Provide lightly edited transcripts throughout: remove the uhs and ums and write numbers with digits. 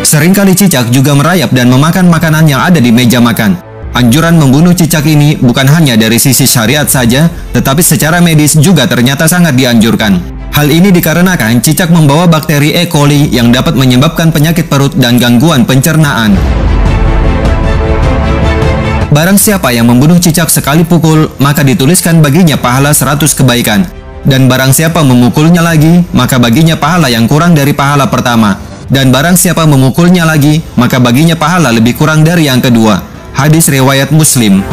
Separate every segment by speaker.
Speaker 1: Seringkali cicak juga merayap dan memakan makanan yang ada di meja makan. Anjuran membunuh cicak ini bukan hanya dari sisi syariat saja, tetapi secara medis juga ternyata sangat dianjurkan. Hal ini dikarenakan cicak membawa bakteri E. coli yang dapat menyebabkan penyakit perut dan gangguan pencernaan. Barang siapa yang membunuh cicak sekali pukul, maka dituliskan baginya pahala 100 kebaikan. Dan barang siapa memukulnya lagi, maka baginya pahala yang kurang dari pahala pertama. Dan barang siapa memukulnya lagi, maka baginya pahala lebih kurang dari yang kedua. Hadis riwayat Muslim.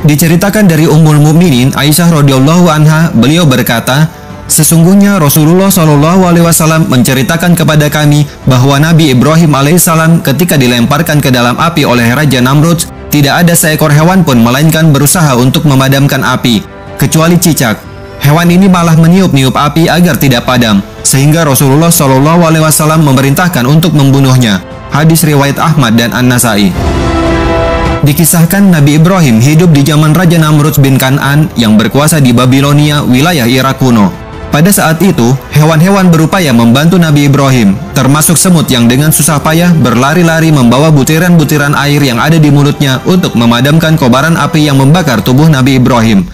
Speaker 1: Diceritakan dari Ummul Mukminin Aisyah radhiyallahu anha, beliau berkata, sesungguhnya Rasulullah SAW menceritakan kepada kami bahwa Nabi Ibrahim alaihissalam ketika dilemparkan ke dalam api oleh Raja Namrud, tidak ada seekor hewan pun melainkan berusaha untuk memadamkan api, kecuali cicak. Hewan ini malah meniup-niup api agar tidak padam, sehingga Rasulullah SAW memerintahkan untuk membunuhnya. Hadis riwayat Ahmad dan An-Nasai. Dikisahkan Nabi Ibrahim hidup di zaman Raja Namrud bin Kan'an yang berkuasa di Babilonia, wilayah Irak kuno. Pada saat itu, hewan-hewan berupaya membantu Nabi Ibrahim, termasuk semut yang dengan susah payah berlari-lari membawa butiran-butiran air yang ada di mulutnya untuk memadamkan kobaran api yang membakar tubuh Nabi Ibrahim.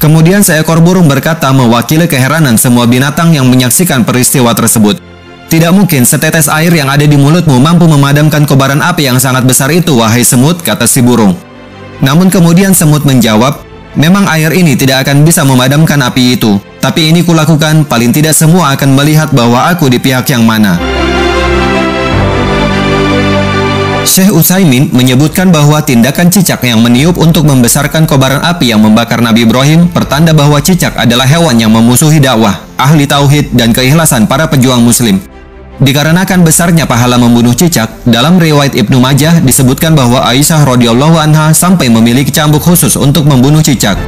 Speaker 1: Kemudian seekor burung berkata mewakili keheranan semua binatang yang menyaksikan peristiwa tersebut. Tidak mungkin setetes air yang ada di mulutmu mampu memadamkan kobaran api yang sangat besar itu, wahai semut, kata si burung. Namun kemudian semut menjawab, memang air ini tidak akan bisa memadamkan api itu, tapi ini kulakukan, paling tidak semua akan melihat bahwa aku di pihak yang mana. Syekh Utsaimin menyebutkan bahwa tindakan cicak yang meniup untuk membesarkan kobaran api yang membakar Nabi Ibrahim pertanda bahwa cicak adalah hewan yang memusuhi dakwah, ahli tauhid, dan keikhlasan para pejuang muslim. Dikarenakan besarnya pahala membunuh cicak, dalam riwayat Ibnu Majah disebutkan bahwa Aisyah radhiyallahu anha sampai memiliki cambuk khusus untuk membunuh cicak.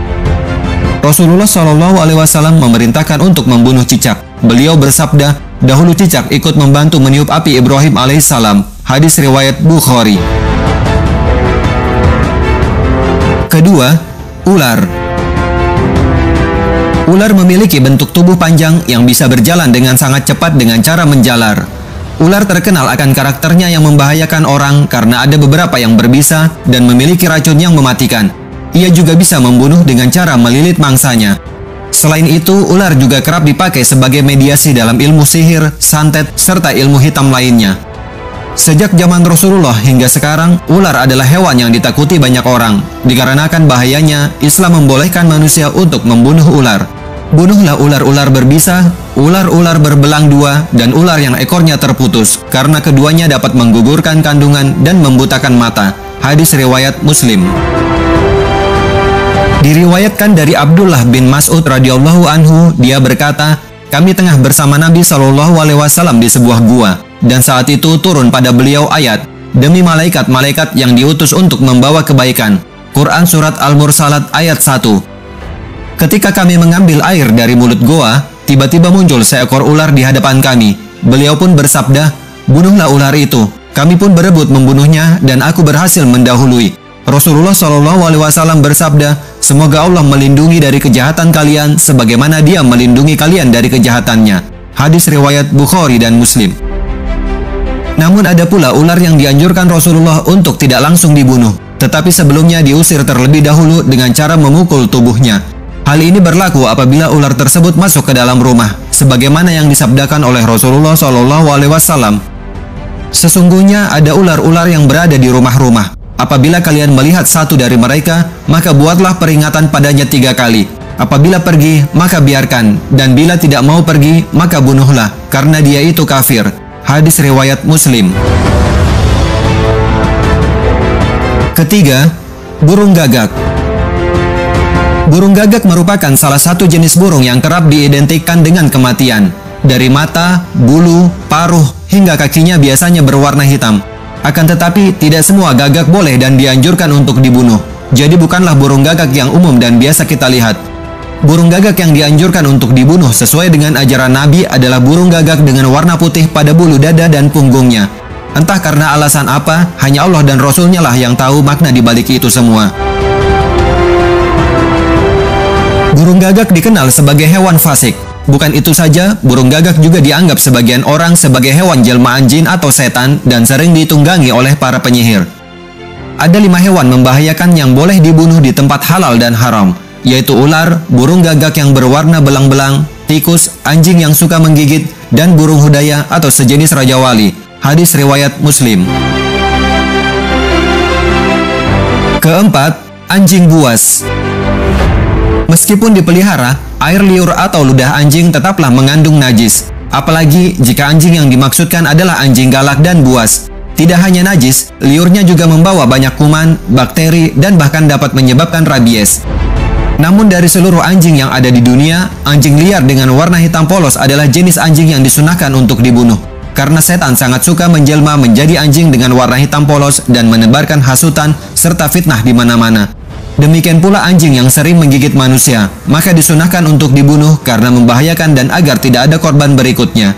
Speaker 1: Rasulullah SAW memerintahkan untuk membunuh cicak. Beliau bersabda, dahulu cicak ikut membantu meniup api Ibrahim alaihissalam. Hadis riwayat Bukhari. Kedua, ular. Ular memiliki bentuk tubuh panjang yang bisa berjalan dengan sangat cepat dengan cara menjalar. Ular terkenal akan karakternya yang membahayakan orang karena ada beberapa yang berbisa dan memiliki racun yang mematikan. Ia juga bisa membunuh dengan cara melilit mangsanya. Selain itu, ular juga kerap dipakai sebagai mediasi dalam ilmu sihir, santet, serta ilmu hitam lainnya. Sejak zaman Rasulullah hingga sekarang, ular adalah hewan yang ditakuti banyak orang. Dikarenakan bahayanya, Islam membolehkan manusia untuk membunuh ular. Bunuhlah ular-ular berbisa, ular-ular berbelang dua, dan ular yang ekornya terputus, karena keduanya dapat menggugurkan kandungan dan membutakan mata. Hadis riwayat Muslim. Diriwayatkan dari Abdullah bin Mas'ud radhiyallahu anhu, dia berkata, kami tengah bersama Nabi SAW di sebuah gua. Dan saat itu turun pada beliau ayat, demi malaikat-malaikat yang diutus untuk membawa kebaikan. Quran Surat Al-Mursalat ayat 1. Ketika kami mengambil air dari mulut goa, tiba-tiba muncul seekor ular di hadapan kami. Beliau pun bersabda, bunuhlah ular itu. Kami pun berebut membunuhnya dan aku berhasil mendahului. Rasulullah SAW bersabda, semoga Allah melindungi dari kejahatan kalian sebagaimana Dia melindungi kalian dari kejahatannya. Hadis riwayat Bukhari dan Muslim. Namun ada pula ular yang dianjurkan Rasulullah untuk tidak langsung dibunuh, tetapi sebelumnya diusir terlebih dahulu dengan cara memukul tubuhnya. Hal ini berlaku apabila ular tersebut masuk ke dalam rumah, sebagaimana yang disabdakan oleh Rasulullah SAW. Sesungguhnya ada ular-ular yang berada di rumah-rumah. Apabila kalian melihat satu dari mereka, maka buatlah peringatan padanya 3 kali. Apabila pergi, maka biarkan, dan bila tidak mau pergi, maka bunuhlah, karena dia itu kafir. Hadis riwayat Muslim. Ketiga, burung gagak. Burung gagak merupakan salah satu jenis burung yang kerap diidentikan dengan kematian. Dari mata, bulu, paruh, hingga kakinya biasanya berwarna hitam. Akan tetapi, tidak semua gagak boleh dan dianjurkan untuk dibunuh. Jadi bukanlah burung gagak yang umum dan biasa kita lihat. Burung gagak yang dianjurkan untuk dibunuh sesuai dengan ajaran Nabi adalah burung gagak dengan warna putih pada bulu dada dan punggungnya. Entah karena alasan apa, hanya Allah dan Rasulnya lah yang tahu makna di balik itu semua. Burung gagak dikenal sebagai hewan fasik. Bukan itu saja, burung gagak juga dianggap sebagian orang sebagai hewan jelmaan jin atau setan dan sering ditunggangi oleh para penyihir. Ada 5 hewan membahayakan yang boleh dibunuh di tempat halal dan haram, yaitu ular, burung gagak yang berwarna belang-belang, tikus, anjing yang suka menggigit, dan burung hudaya atau sejenis raja wali. Hadis riwayat Muslim. Keempat, anjing buas. Meskipun dipelihara, air liur atau ludah anjing tetaplah mengandung najis. Apalagi jika anjing yang dimaksudkan adalah anjing galak dan buas. Tidak hanya najis, liurnya juga membawa banyak kuman, bakteri, dan bahkan dapat menyebabkan rabies. Namun dari seluruh anjing yang ada di dunia, anjing liar dengan warna hitam polos adalah jenis anjing yang disunahkan untuk dibunuh. Karena setan sangat suka menjelma menjadi anjing dengan warna hitam polos dan menebarkan hasutan serta fitnah di mana-mana. Demikian pula anjing yang sering menggigit manusia, maka disunahkan untuk dibunuh karena membahayakan dan agar tidak ada korban berikutnya.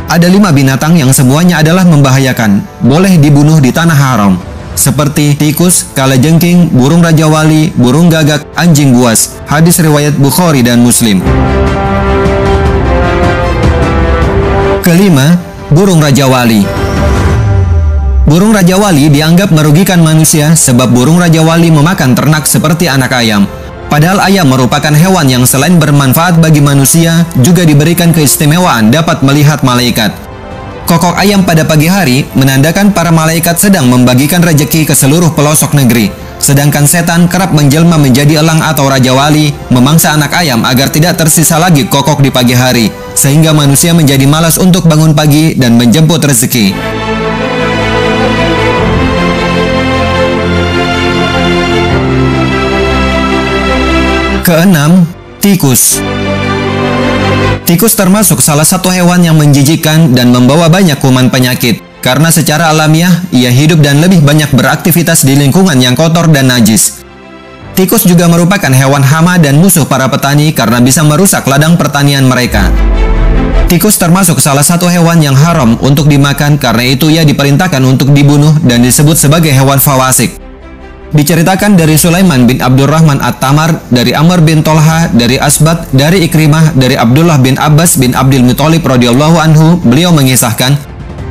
Speaker 1: Ada 5 binatang yang semuanya adalah membahayakan, boleh dibunuh di tanah haram, seperti tikus, kalajengking, burung raja wali, burung gagak, anjing buas. Hadis riwayat Bukhari dan Muslim. Kelima, burung raja wali. Burung raja wali dianggap merugikan manusia sebab burung raja wali memakan ternak seperti anak ayam. Padahal ayam merupakan hewan yang selain bermanfaat bagi manusia, juga diberikan keistimewaan dapat melihat malaikat. Kokok ayam pada pagi hari menandakan para malaikat sedang membagikan rezeki ke seluruh pelosok negeri. Sedangkan setan kerap menjelma menjadi elang atau raja wali, memangsa anak ayam agar tidak tersisa lagi kokok di pagi hari, sehingga manusia menjadi malas untuk bangun pagi dan menjemput rezeki. Keenam, tikus. Tikus termasuk salah satu hewan yang menjijikkan dan membawa banyak kuman penyakit. Karena secara alamiah, ia hidup dan lebih banyak beraktivitas di lingkungan yang kotor dan najis. Tikus juga merupakan hewan hama dan musuh para petani karena bisa merusak ladang pertanian mereka. Tikus termasuk salah satu hewan yang haram untuk dimakan, karena itu ia diperintahkan untuk dibunuh dan disebut sebagai hewan fawasik. Diceritakan dari Sulaiman bin Abdurrahman At-Tamar, dari Amr bin Tolha, dari Asbat, dari Ikrimah, dari Abdullah bin Abbas bin Abdul Muthalib radhiyallahu anhu, beliau mengisahkan,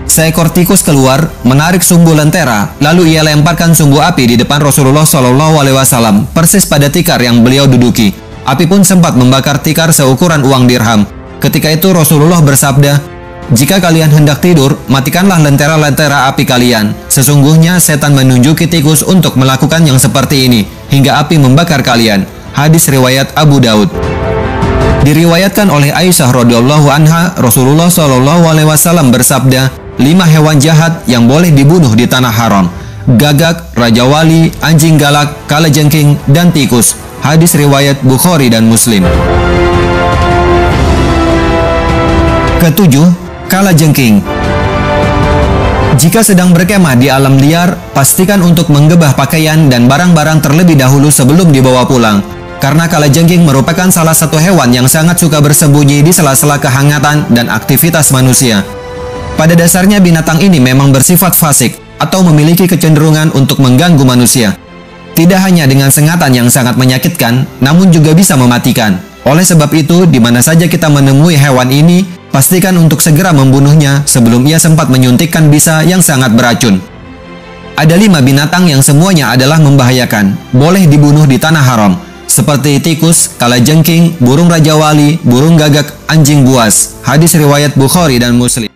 Speaker 1: seekor tikus keluar, menarik sumbu lentera, lalu ia lemparkan sumbu api di depan Rasulullah SAW, persis pada tikar yang beliau duduki. Api pun sempat membakar tikar seukuran uang dirham. Ketika itu Rasulullah bersabda, jika kalian hendak tidur, matikanlah lentera-lentera api kalian. Sesungguhnya setan menunjuki tikus untuk melakukan yang seperti ini, hingga api membakar kalian. Hadis riwayat Abu Daud. Diriwayatkan oleh Aisyah radhiyallahu anha, Rasulullah SAW bersabda, 5 hewan jahat yang boleh dibunuh di tanah haram: gagak, raja wali, anjing galak, kalajengking, dan tikus. Hadis riwayat Bukhari dan Muslim. Ketujuh, kalajengking. Jika sedang berkemah di alam liar, pastikan untuk menggebah pakaian dan barang-barang terlebih dahulu sebelum dibawa pulang. Karena kalajengking merupakan salah satu hewan yang sangat suka bersembunyi di sela-sela kehangatan dan aktivitas manusia. Pada dasarnya binatang ini memang bersifat fasik atau memiliki kecenderungan untuk mengganggu manusia. Tidak hanya dengan sengatan yang sangat menyakitkan, namun juga bisa mematikan. Oleh sebab itu, di mana saja kita menemui hewan ini, pastikan untuk segera membunuhnya sebelum ia sempat menyuntikkan bisa yang sangat beracun. Ada 5 binatang yang semuanya adalah membahayakan, boleh dibunuh di tanah haram, seperti tikus, kalajengking, burung raja wali, burung gagak, anjing buas. Hadis riwayat Bukhari dan Muslim.